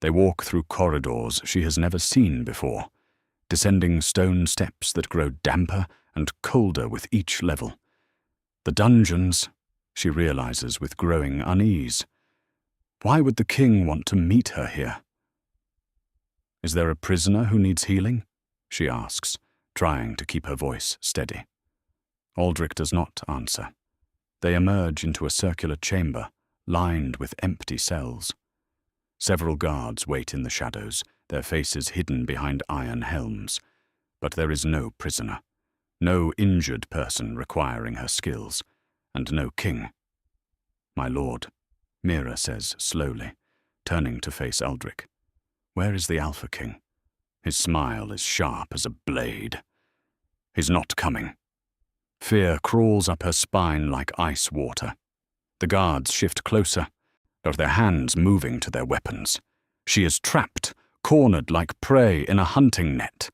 They walk through corridors she has never seen before, descending stone steps that grow damper and colder with each level. The dungeons, she realizes with growing unease. Why would the king want to meet her here? "Is there a prisoner who needs healing?" she asks, trying to keep her voice steady. Aldrich does not answer. They emerge into a circular chamber, lined with empty cells. Several guards wait in the shadows, their faces hidden behind iron helms. But there is no prisoner, no injured person requiring her skills, and no king. "My lord," Mera says slowly, turning to face Aldrich. "Where is the Alpha King?" His smile is sharp as a blade. "He's not coming." Fear crawls up her spine like ice water. The guards shift closer, their hands moving to their weapons. She is trapped, cornered like prey in a hunting net.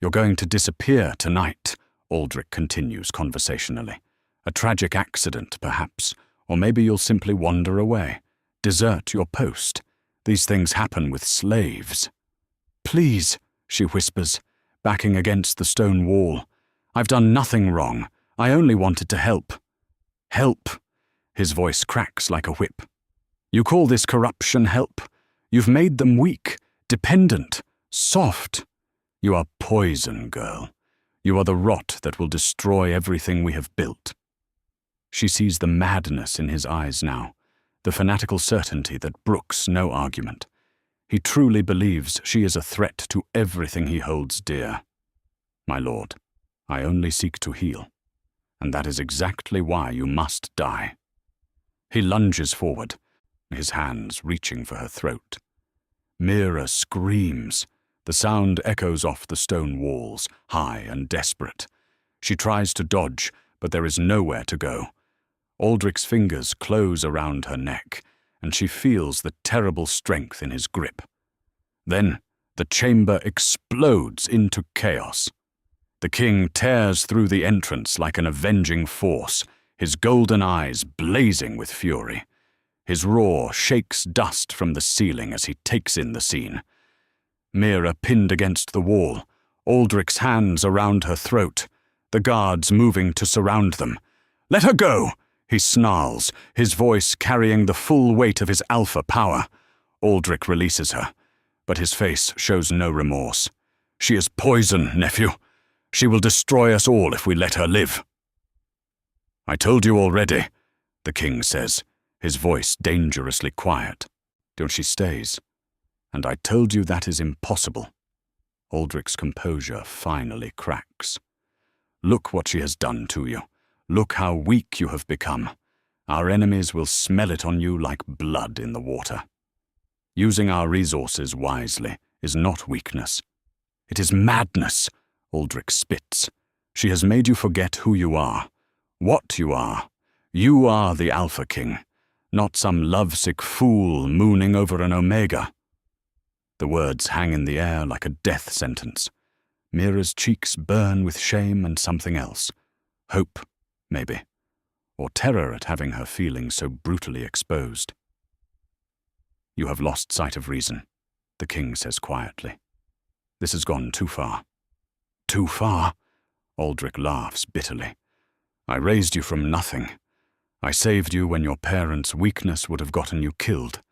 "You're going to disappear tonight," Aldrich continues conversationally. "A tragic accident, perhaps, or maybe you'll simply wander away, desert your post. These things happen with slaves." "Please," she whispers, backing against the stone wall. "I've done nothing wrong. I only wanted to help." "Help?" His voice cracks like a whip. "You call this corruption help? You've made them weak, dependent, soft. You are poison, girl. You are the rot that will destroy everything we have built." She sees the madness in his eyes now, the fanatical certainty that brooks no argument. He truly believes she is a threat to everything he holds dear. "My lord, I only seek to heal, and that is exactly why you must die." He lunges forward, his hands reaching for her throat. Mera screams. The sound echoes off the stone walls, high and desperate. She tries to dodge, but there is nowhere to go. Aldrich's fingers close around her neck, and she feels the terrible strength in his grip. Then the chamber explodes into chaos. The king tears through the entrance like an avenging force, his golden eyes blazing with fury. His roar shakes dust from the ceiling as he takes in the scene. Mera pinned against the wall, Aldrich's hands around her throat, the guards moving to surround them. "Let her go!" he snarls, his voice carrying the full weight of his alpha power. Aldrich releases her, but his face shows no remorse. "She is poison, nephew. She will destroy us all if we let her live." "I told you already," the king says, his voice dangerously quiet, till she stays. "And I told you that is impossible." Aldrich's composure finally cracks. "Look what she has done to you. Look how weak you have become. Our enemies will smell it on you like blood in the water. Using our resources wisely is not weakness. It is madness," Aldrich spits. "She has made you forget who you are, what you are. You are the Alpha King, not some lovesick fool mooning over an Omega." The words hang in the air like a death sentence. Mera's cheeks burn with shame and something else. Hope, maybe, or terror at having her feelings so brutally exposed. "You have lost sight of reason," the king says quietly. This has gone too far. Too far? Aldrich laughs bitterly. I raised you from nothing. I saved you when your parents' weakness would have gotten you killed.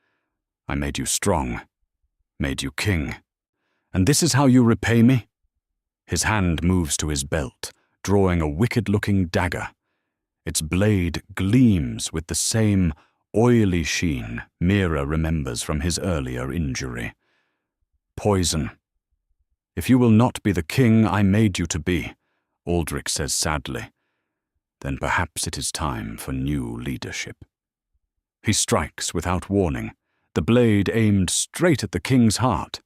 I made you strong, made you king. And this is how you repay me? His hand moves to his belt, drawing a wicked-looking dagger. Its blade gleams with the same oily sheen Mira remembers from his earlier injury. Poison. If you will not be the king I made you to be, Aldrich says sadly, then perhaps it is time for new leadership. He strikes without warning, the blade aimed straight at the king's heart.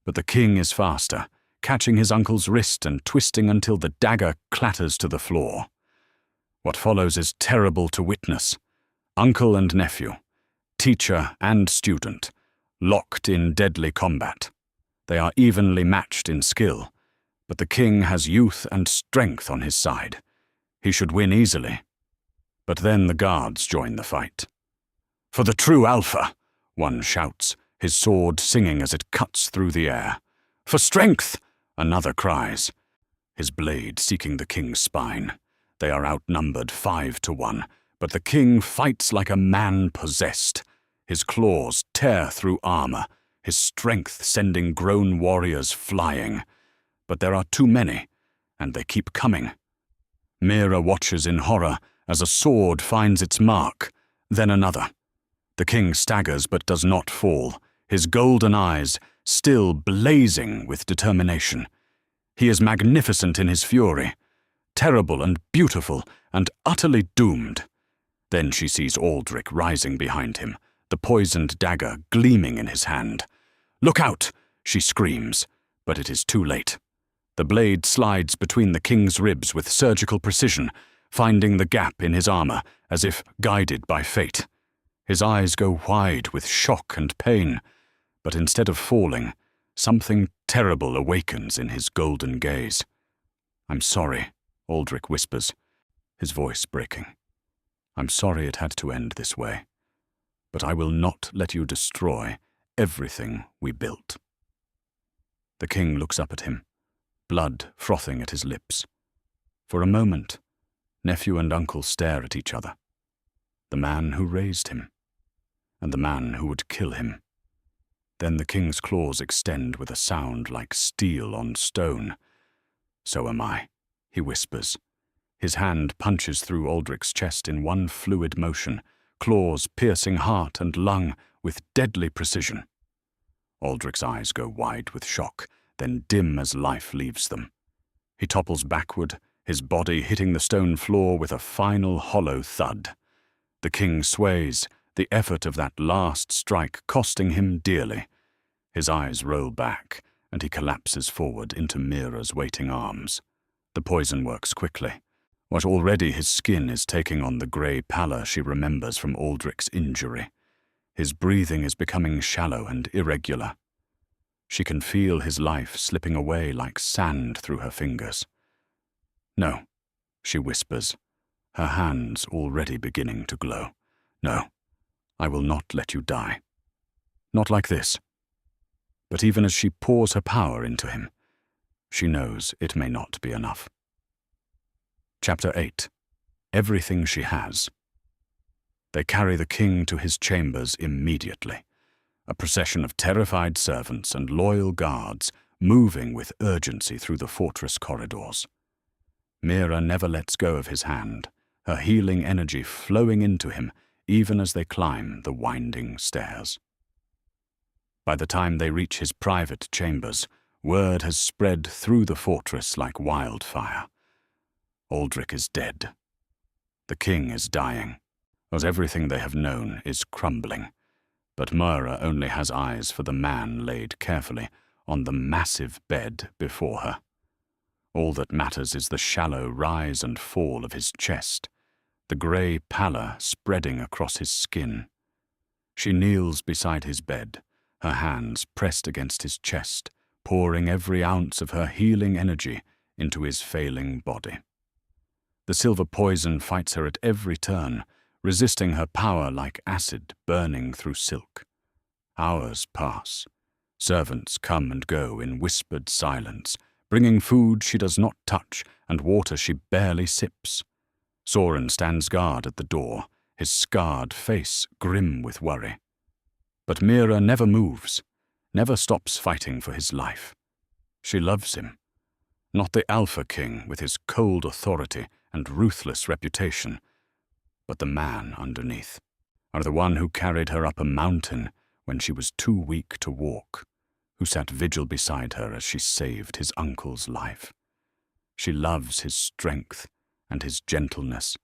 But the king is faster, catching his uncle's wrist and twisting until the dagger clatters to the floor. What follows is terrible to witness. Uncle and nephew, teacher and student, locked in deadly combat. They are evenly matched in skill, but the king has youth and strength on his side. He should win easily. But then the guards join the fight. For the true Alpha, one shouts, his sword singing as it cuts through the air. For strength, another cries, his blade seeking the king's spine. They are outnumbered 5-1, but the king fights like a man possessed. His claws tear through armor, his strength sending grown warriors flying. But there are too many, and they keep coming. Mira watches in horror as a sword finds its mark, then another. The king staggers but does not fall, his golden eyes still blazing with determination. He is magnificent in his fury, terrible and beautiful and utterly doomed. Then she sees Aldrich rising behind him, the poisoned dagger gleaming in his hand. "Look out!" she screams, but it is too late. The blade slides between the king's ribs with surgical precision, finding the gap in his armor as if guided by fate. His eyes go wide with shock and pain, but instead of falling, something terrible awakens in his golden gaze. "I'm sorry," Aldrich whispers, his voice breaking. "I'm sorry it had to end this way, but I will not let you destroy everything we built." The king looks up at him, blood frothing at his lips. For a moment, nephew and uncle stare at each other. The man who raised him, and the man who would kill him. Then the king's claws extend with a sound like steel on stone. "So am I," he whispers. His hand punches through Aldrich's chest in one fluid motion, claws piercing heart and lung with deadly precision. Aldrich's eyes go wide with shock, then dim as life leaves them. He topples backward, his body hitting the stone floor with a final hollow thud. The king sways, the effort of that last strike costing him dearly. His eyes roll back, and he collapses forward into Mira's waiting arms. The poison works quickly. What already his skin is taking on the grey pallor she remembers from Aldrich's injury. His breathing is becoming shallow and irregular. She can feel his life slipping away like sand through her fingers. "No," she whispers, her hands already beginning to glow. "No, I will not let you die. Not like this." But even as she pours her power into him, she knows it may not be enough. Chapter 8. Everything she has. They carry the king to his chambers immediately, a procession of terrified servants and loyal guards moving with urgency through the fortress corridors. Mira never lets go of his hand, her healing energy flowing into him even as they climb the winding stairs. By the time they reach his private chambers, word has spread through the fortress like wildfire. Aldrich is dead. The king is dying, as everything they have known is crumbling. But Mira only has eyes for the man laid carefully on the massive bed before her. All that matters is the shallow rise and fall of his chest, the grey pallor spreading across his skin. She kneels beside his bed, her hands pressed against his chest, pouring every ounce of her healing energy into his failing body. The silver poison fights her at every turn, resisting her power like acid burning through silk. Hours pass. Servants come and go in whispered silence, bringing food she does not touch and water she barely sips. Soren stands guard at the door, his scarred face grim with worry. But Mira never moves, never stops fighting for his life. She loves him. Not the Alpha King with his cold authority and ruthless reputation, but the man underneath, or the one who carried her up a mountain when she was too weak to walk, who sat vigil beside her as she saved his uncle's life. She loves his strength and his gentleness.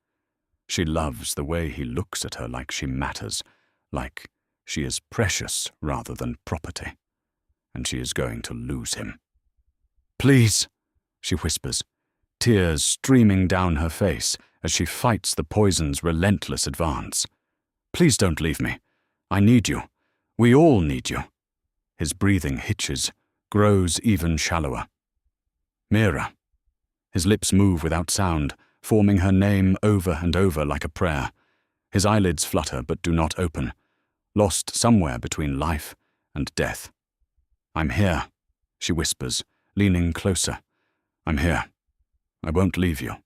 She loves the way he looks at her like she matters, like she is precious rather than property, and she is going to lose him. "Please," she whispers, tears streaming down her face as she fights the poison's relentless advance. "Please don't leave me. I need you. We all need you." His breathing hitches, grows even shallower. "Mira." His lips move without sound, forming her name over and over like a prayer. His eyelids flutter but do not open, lost somewhere between life and death. "I'm here," she whispers, leaning closer. "I'm here. I won't leave you."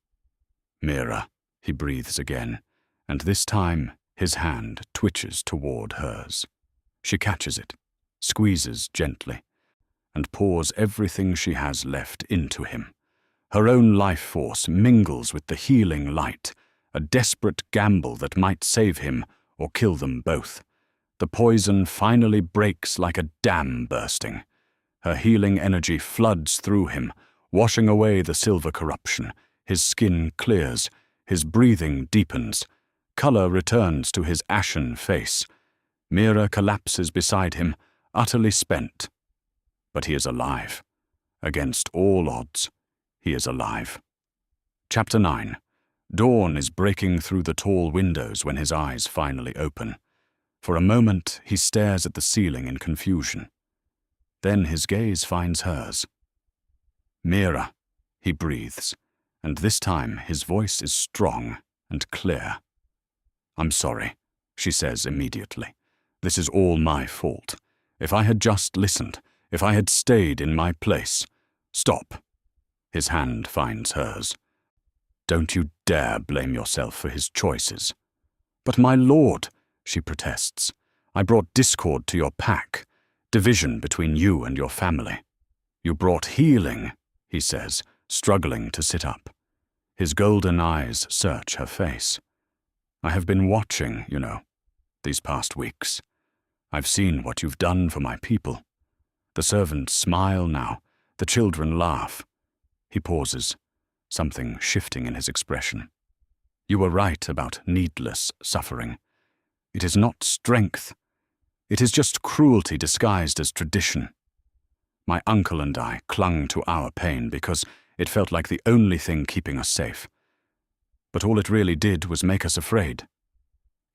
"Mira," he breathes again, and this time his hand twitches toward hers. She catches it, squeezes gently, and pours everything she has left into him. Her own life force mingles with the healing light, a desperate gamble that might save him or kill them both. The poison finally breaks like a dam bursting. Her healing energy floods through him, washing away the silver corruption. His skin clears, his breathing deepens. Color returns to his ashen face. Mira collapses beside him, utterly spent. But he is alive. Against all odds, he is alive. Chapter 9. Dawn is breaking through the tall windows when his eyes finally open. For a moment, he stares at the ceiling in confusion. Then his gaze finds hers. "Mira," he breathes, and this time his voice is strong and clear. "I'm sorry," she says immediately. "This is all my fault. If I had just listened, if I had stayed in my place." "Stop." His hand finds hers. "Don't you dare blame yourself for his choices." "But my lord," she protests, "I brought discord to your pack, division between you and your family." "You brought healing," he says, struggling to sit up. His golden eyes search her face. "I have been watching, you know, these past weeks. I've seen what you've done for my people." The servants smile now, the children laugh. He pauses, something shifting in his expression. "You were right about needless suffering. It is not strength. It is just cruelty disguised as tradition. My uncle and I clung to our pain because it felt like the only thing keeping us safe. But all it really did was make us afraid."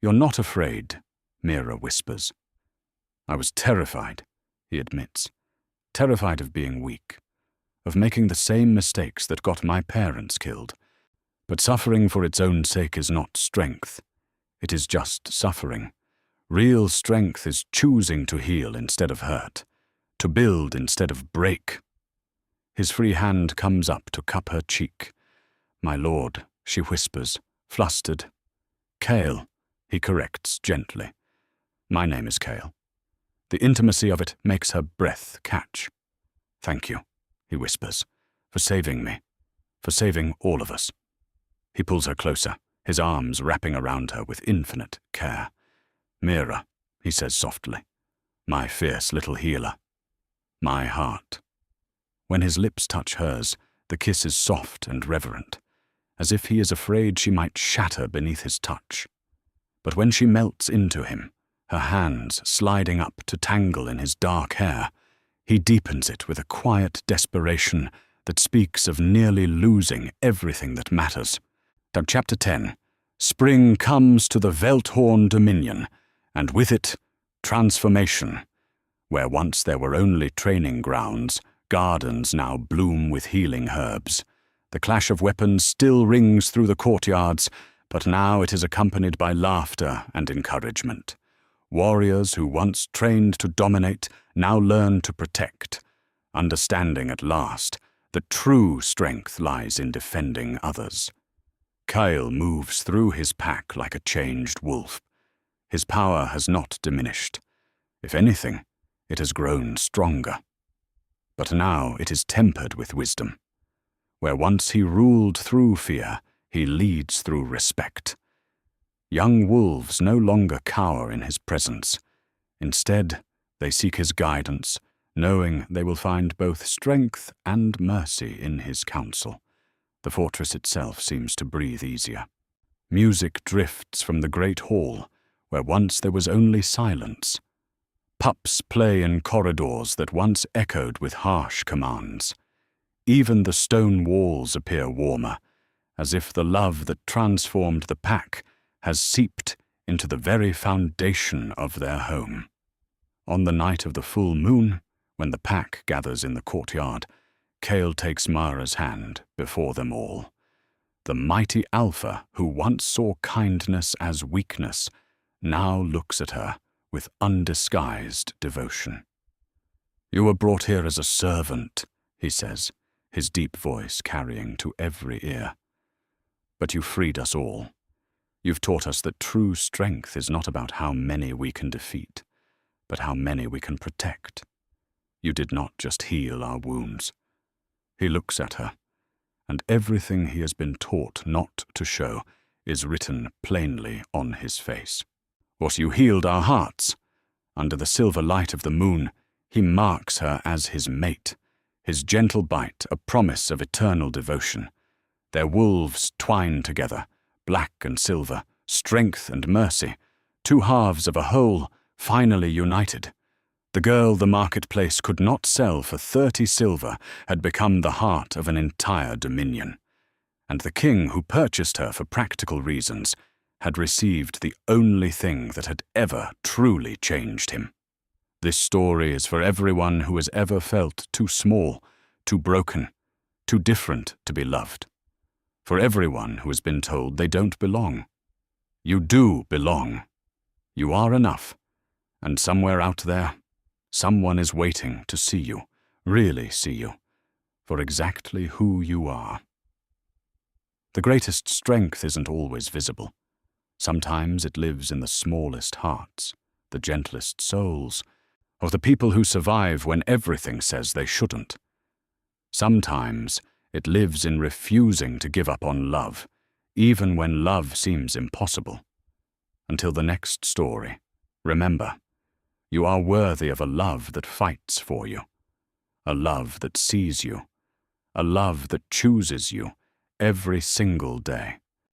"You're not afraid," Mira whispers. "I was terrified," he admits. "Terrified of being weak, of making the same mistakes that got my parents killed. But suffering for its own sake is not strength. It is just suffering. Real strength is choosing to heal instead of hurt, to build instead of break." His free hand comes up to cup her cheek. "My lord," she whispers, flustered. "Cale," he corrects gently. "My name is Cale." The intimacy of it makes her breath catch. "Thank you," he whispers, "for saving me, for saving all of us." He pulls her closer, his arms wrapping around her with infinite care. "Mira," he says softly, "my fierce little healer. My heart." When his lips touch hers, the kiss is soft and reverent, as if he is afraid she might shatter beneath his touch. But when she melts into him, her hands sliding up to tangle in his dark hair, he deepens it with a quiet desperation that speaks of nearly losing everything that matters. Chapter 10. Spring comes to the Velthorn Dominion, and with it, transformation. Where once there were only training grounds, gardens now bloom with healing herbs. The clash of weapons still rings through the courtyards, but now it is accompanied by laughter and encouragement. Warriors who once trained to dominate now learn to protect, understanding at last that true strength lies in defending others. Kyle moves through his pack like a changed wolf. His power has not diminished. If anything, it has grown stronger. But now it is tempered with wisdom. Where once he ruled through fear, he leads through respect. Young wolves no longer cower in his presence. Instead, they seek his guidance, knowing they will find both strength and mercy in his counsel. The fortress itself seems to breathe easier. Music drifts from the great hall, where once there was only silence. Pups play in corridors that once echoed with harsh commands. Even the stone walls appear warmer, as if the love that transformed the pack has seeped into the very foundation of their home. On the night of the full moon, when the pack gathers in the courtyard, Kale takes Mara's hand before them all. The mighty alpha who once saw kindness as weakness now looks at her with undisguised devotion. "You were brought here as a servant," he says, his deep voice carrying to every ear. "But you freed us all. You've taught us that true strength is not about how many we can defeat, but how many we can protect. You did not just heal our wounds." He looks at her, and everything he has been taught not to show is written plainly on his face. "What you healed our hearts. Under the silver light of the moon, he marks her as his mate, his gentle bite a promise of eternal devotion. Their wolves twine together, black and silver, strength and mercy, two halves of a whole, finally united. The girl the marketplace could not sell for 30 silver had become the heart of an entire dominion. And the king who purchased her for practical reasons had received the only thing that had ever truly changed him. This story is for everyone who has ever felt too small, too broken, too different to be loved. For everyone who has been told they don't belong. You do belong. You are enough. And somewhere out there, someone is waiting to see you, really see you, for exactly who you are. The greatest strength isn't always visible. Sometimes it lives in the smallest hearts, the gentlest souls, of the people who survive when everything says they shouldn't. Sometimes it lives in refusing to give up on love, even when love seems impossible. Until the next story, remember, you are worthy of a love that fights for you, a love that sees you, a love that chooses you every single day.